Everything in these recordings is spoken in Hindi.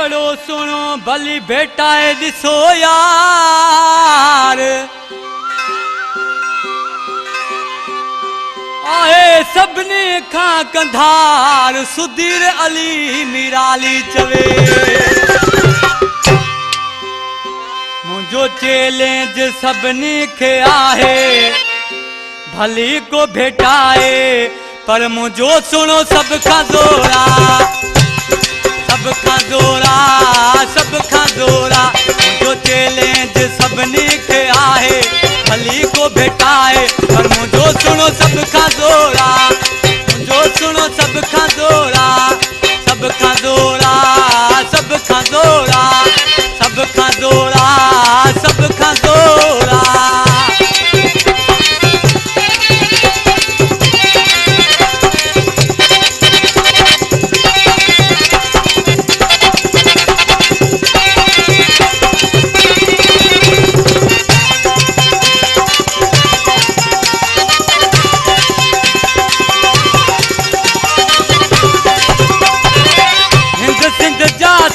जोड़ो सुनो भली बेटा है दिसो यार आए सबने खा कंधार सुधीर अली मीराली चवे मुझो चैलेंज सबने खे आहे भली को भेटाए पर मुझो सुनो सबका जोरा सबका जोरा सबका जोरा मुझो चैलेंज सबने के आहे भली को भेटाए पर मुझो सुनो सबका जोरा मुझो सुनो सबका जोरा सबका जोरा सबका जोरा सबका जोरा सबका जोरा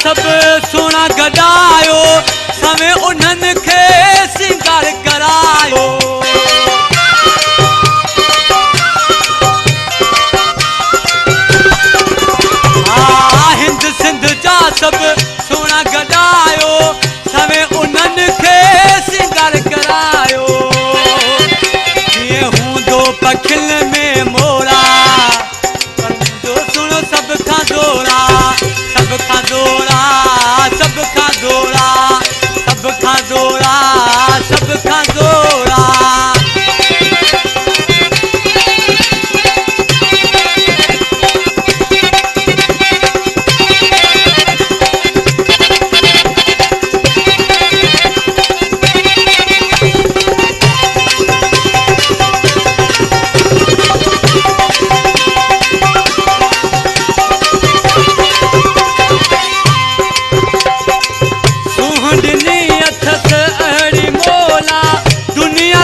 सब सोना गदायो समय उन्हनि खे सिंगार करायो हिंद सिंध जा सब सोना गदायो समय उन्हनि खे सिंगार करायो ये हूंदो पखिल में मोरा पर मुझो सुनो सबका जोरा सबका जोरा सबका जोरा सबका जोरा सबका जोरा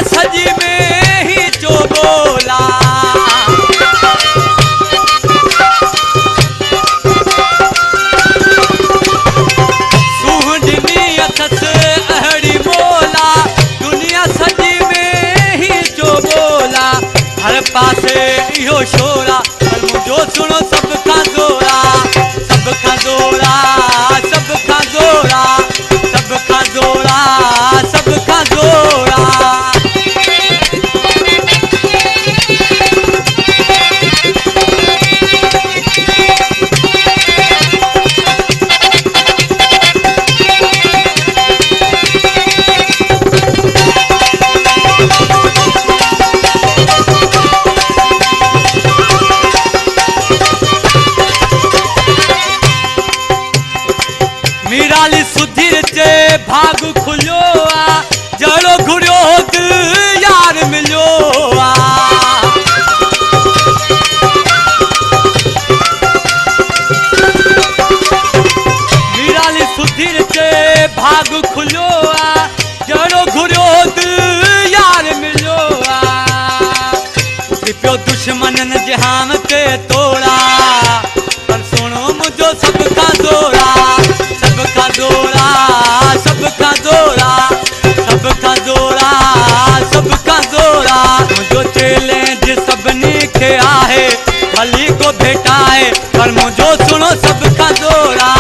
सजी में ही जो बोला सुहंडनी अथस अहड़ी बोला दुनिया सजी में ही जो बोला हर पासे यो शोरा पर मुझो सुनो सबका जोरा सबका जोरा सबका जोरा सबका जोरा सबका जोरा मीराली सुधीर चे भाग खुलियो आ जड़ो घुरियो दिल यार मिलियो आ मीराली सुधीर चे भाग खुलियो आ जड़ो घुरियो दिल यार मिलियो आ पियो दुश्मनन जहान के तोड़ा पर सुनो मुझो सबका जोरा सबका जोरा सबका जोरा सबका जोरा सबका जोरा मुझो चैलेंज सबने के आहे भली को भेटाए पर मुझो सुनो सबका जोरा